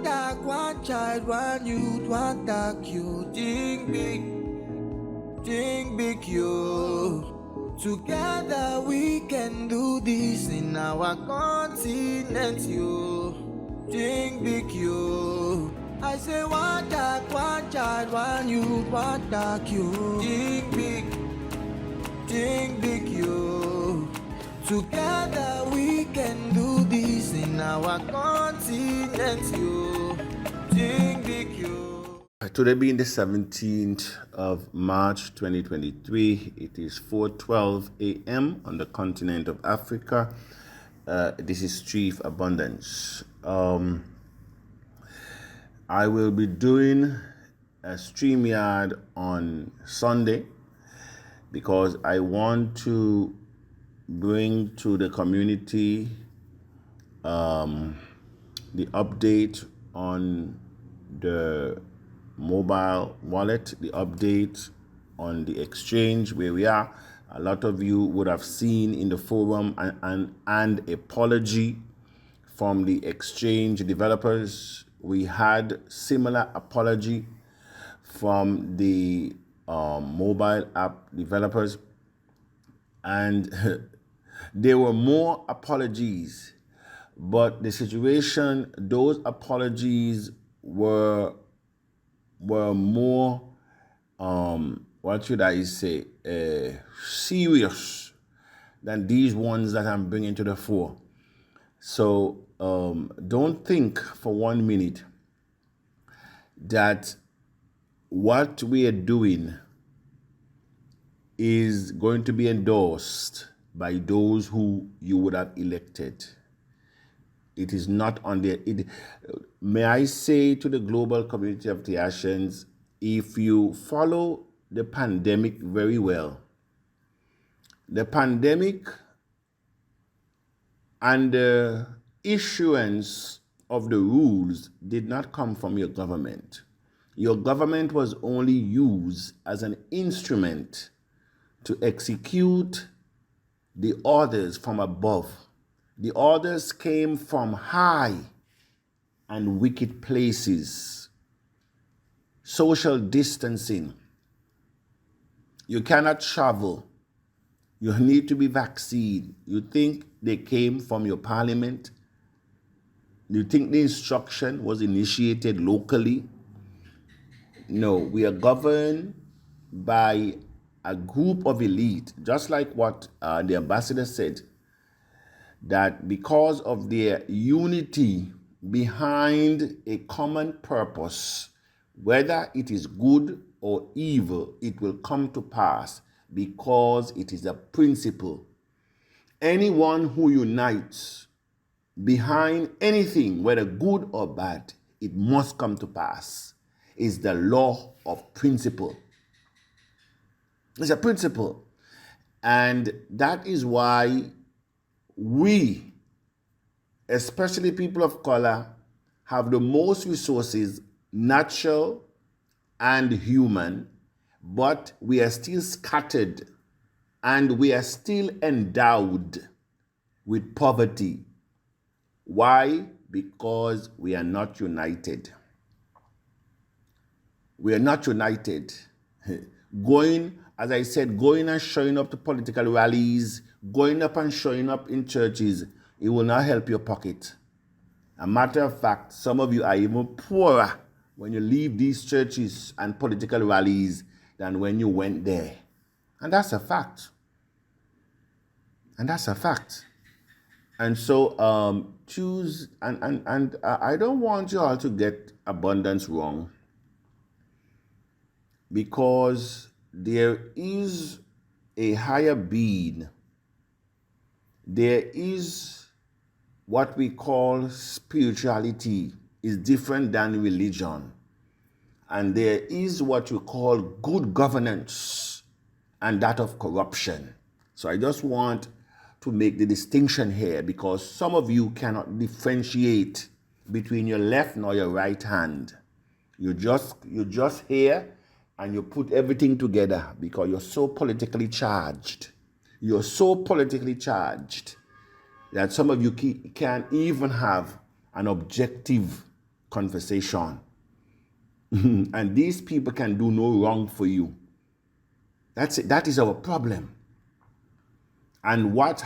talk, one child, one youth, one talk, you think big, you. Together we can do this in our continent, you. Think big, you. I say one talk, one child, one youth, one talk, you. Think big, you. Together we can do this in our continent, you. Think big, you. Today being the 17th of March 2023, it is 4:12 a.m. on the continent of Africa. This is Chief Abundance. I will be doing a StreamYard on Sunday because I want to bring to the community the update on the mobile wallet, the update on the exchange where we are. A lot of you would have seen in the forum an apology from the exchange developers. We had similar apology from the mobile app developers, and there were more apologies, but the situation, those apologies were more, what should I say, serious than these ones that I'm bringing to the fore. So don't think for 1 minute that what we are doing is going to be endorsed by those who you would have elected. It is not on their... May I say to the global community of Tahitians, if you follow the pandemic very well, the pandemic and the issuance of the rules did not come from your government. Your government was only used as an instrument to execute the orders from above. The orders came from high and wicked places. Social distancing. You cannot travel. You need to be vaccinated. You think they came from your parliament? You think the instruction was initiated locally? No, we are governed by a group of elite, just like what the ambassador said, that because of their unity behind a common purpose, whether it is good or evil, it will come to pass because it is a principle. Anyone who unites behind anything, whether good or bad, it must come to pass. It's the law of principle. It's a principle. And that is why we, especially people of color, have the most resources, natural and human, but we are still scattered and we are still endowed with poverty. Why? Because we are not united. We are not united. As I said, going and showing up to political rallies, going up and showing up in churches, it will not help your pocket. A matter of fact, some of you are even poorer when you leave these churches and political rallies than when you went there. And that's a fact. And so I don't want you all to get abundance wrong, because there is a higher being. There is what we call spirituality. Is different than religion. And there is what we call good governance and that of corruption. So I just want to make the distinction here, because some of you cannot differentiate between your left nor your right hand. You just hear and you put everything together because you're so politically charged. You're so politically charged that some of you can't even have an objective conversation. And these people can do no wrong for you. That's it. That is our problem. And what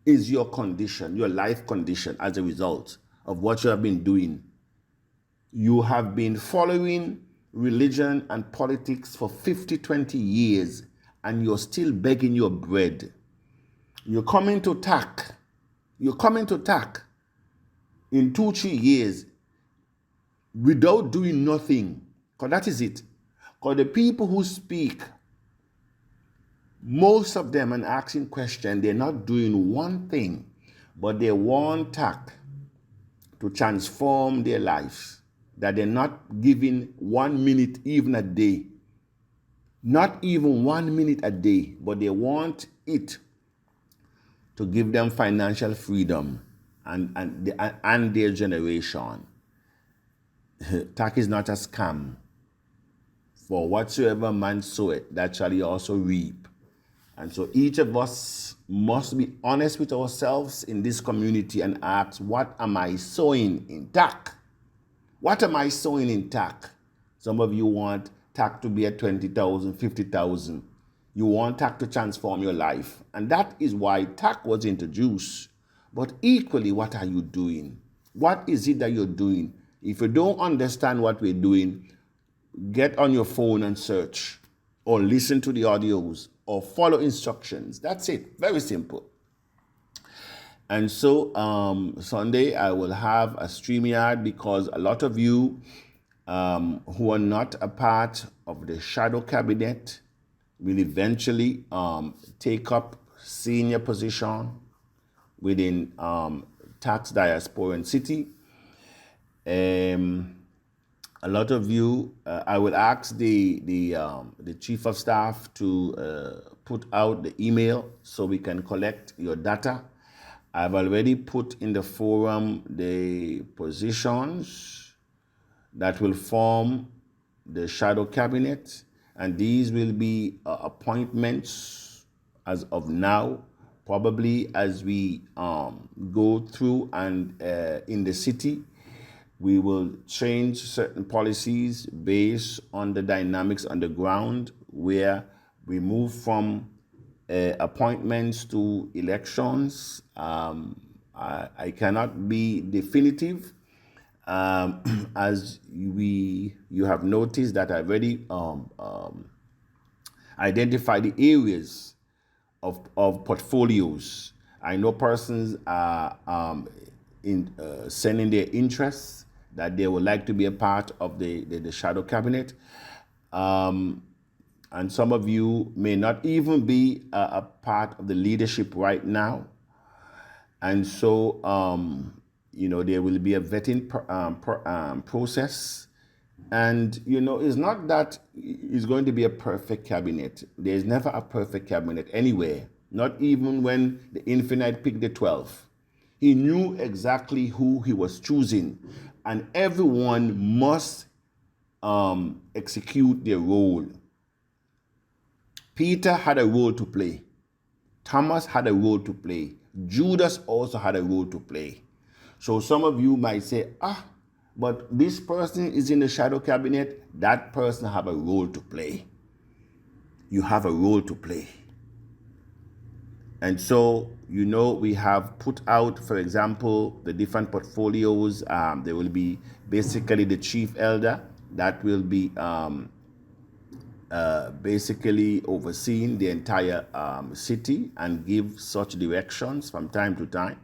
is your condition, your life condition as a result of what you have been doing? You have been following religion and politics for 50, 20 years, and you're still begging your bread. You're coming to TACC. You're coming to TACC in 2-3 years without doing nothing. Because that is it. Because the people who speak, most of them, and asking questions, they're not doing one thing, but they want TACC to transform their lives. That they're not giving 1 minute even a day. Not even 1 minute a day, but they want it to give them financial freedom and their generation. TACC is not a scam. For whatsoever man soweth, that shall he also reap. And so each of us must be honest with ourselves in this community and ask, what am I sowing in TACC? What am I sowing in TACC? Some of you want TACC to be at 20,000, 50,000. You want TACC to transform your life. And that is why TACC was introduced. But equally, what are you doing? What is it that you're doing? If you don't understand what we're doing, get on your phone and search, or listen to the audios, or follow instructions. That's it. Very simple. And so Sunday I will have a StreamYard, because a lot of you who are not a part of the shadow cabinet will eventually take up senior position within TACC Diaspora and City. A lot of you, I will ask the chief of staff to put out the email so we can collect your data. I've already put in the forum the positions that will form the shadow cabinet, and these will be appointments as of now, probably as we go through and in the city. We will change certain policies based on the dynamics on the ground, where we move from appointments to elections. I cannot be definitive, as you have noticed that I already identified the areas of portfolios. I know persons are sending their interests that they would like to be a part of the shadow cabinet. And some of you may not even be a part of the leadership right now. And so, there will be a vetting process. And, it's not that it's going to be a perfect cabinet. There's never a perfect cabinet anywhere, not even when the Infinite picked the 12. He knew exactly who he was choosing, and everyone must execute their role. Peter had a role to play. Thomas had a role to play. Judas also had a role to play. So some of you might say, but this person is in the shadow cabinet. That person have a role to play. You have a role to play. And so, we have put out, for example, the different portfolios. There will be basically the chief elder that will be basically overseeing the entire city and give such directions from time to time.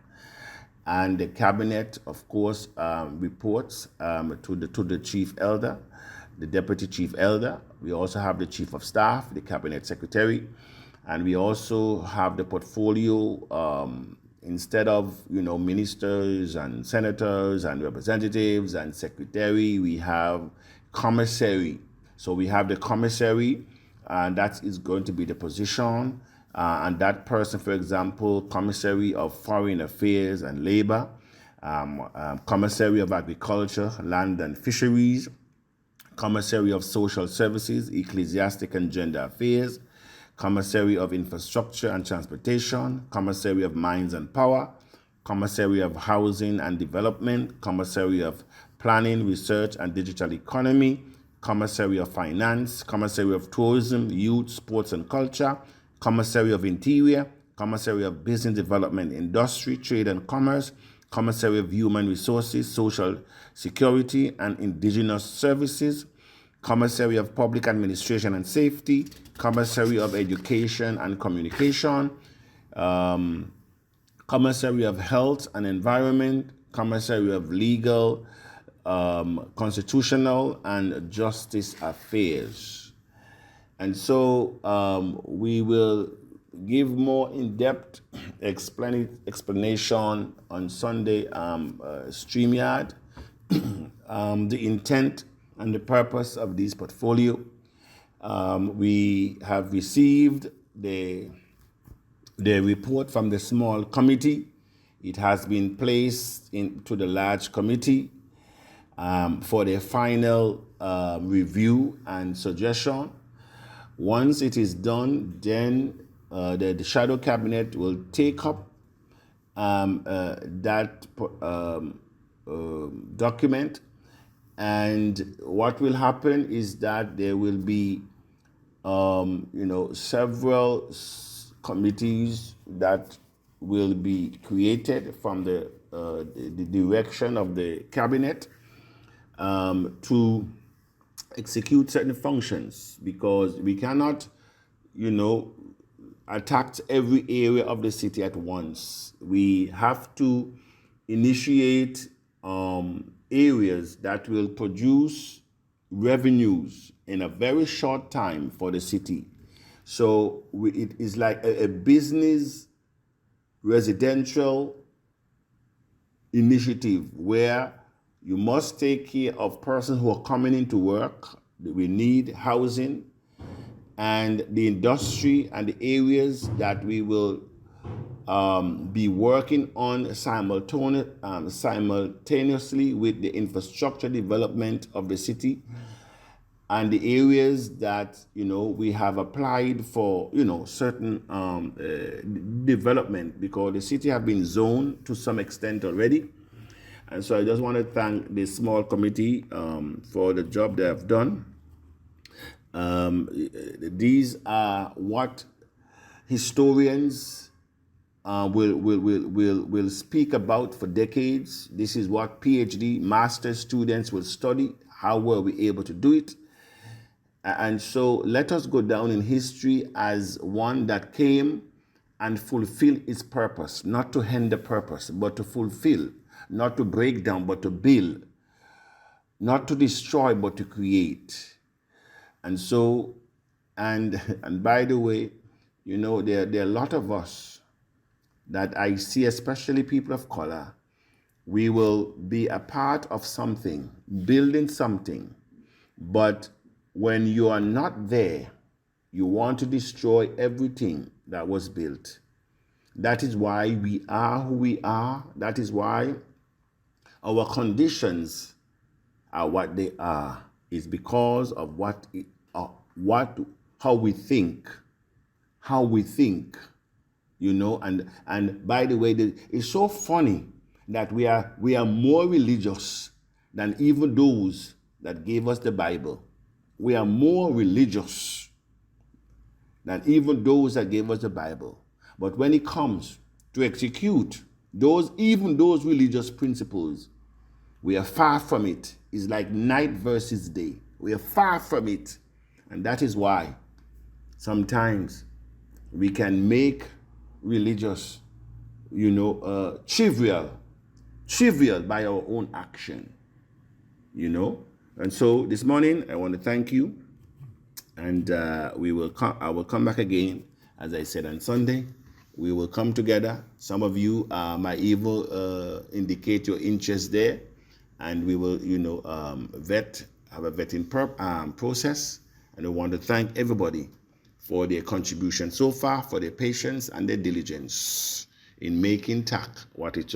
And the cabinet, of course, reports to the chief elder, the deputy chief elder. We also have the chief of staff, the cabinet secretary. And we also have the portfolio, instead of, ministers and senators and representatives and secretary, we have commissary. So we have the commissary, and that is going to be the position. And that person, for example, commissary of foreign affairs and labor, commissary of agriculture, land and fisheries, commissary of social services, ecclesiastic and gender affairs, commissary of infrastructure and transportation, commissary of mines and power, Commissary of Housing and Development, Commissary of Planning, Research and Digital Economy, Commissary of Finance, Commissary of Tourism, Youth, Sports and Culture, Commissary of Interior, Commissary of Business Development, Industry, Trade and Commerce, Commissary of Human Resources, Social Security and Indigenous Services, Commissary of Public Administration and Safety, Commissary of Education and Communication, Commissary of Health and Environment, Commissary of Legal, Constitutional and Justice Affairs. And so we will give more in-depth explanation on Sunday StreamYard, the intent and the purpose of this portfolio. We have received the report from the small committee. It has been placed into the large committee for their final review and suggestion. Once it is done, then the shadow cabinet will take up that document, and what will happen is that there will be several committees that will be created from the direction of the cabinet to execute certain functions, because we cannot attack every area of the city at once. We have to initiate areas that will produce revenues in a very short time for the city. So it is like a business residential initiative where you must take care of persons who are coming into work. We need housing, and the industry and the areas that we will be working on simultaneously with the infrastructure development of the city, and the areas that we have applied for certain development, because the city have been zoned to some extent already. And so I just want to thank the small committee for the job they have done. These are what historians will speak about for decades. This is what PhD, master's students will study. How were we able to do it? And so let us go down in history as one that came and fulfilled its purpose, not to hinder purpose, but to fulfill, not to break down, but to build, not to destroy, but to create. And so, and by the way, there are a lot of us that I see, especially people of color. We will be a part of something, building something, but when you are not there, you want to destroy everything that was built. That is why we are who we are. That is why our conditions are what they are. It's because of how we think, and by the way, it's so funny that we are more religious than even those that gave us the Bible. We are more religious than even those that gave us the Bible. But when it comes to execute those religious principles, we are far from it. It's like night versus day. We are far from it. And that is why sometimes we can make religious, trivial by our own action, And so this morning, I want to thank you, and I will come back again, as I said on Sunday. We will come together. Some of you might even indicate your interest there, and we will, have a vetting process. And I want to thank everybody for their contribution so far, for their patience and their diligence in making TACC what it's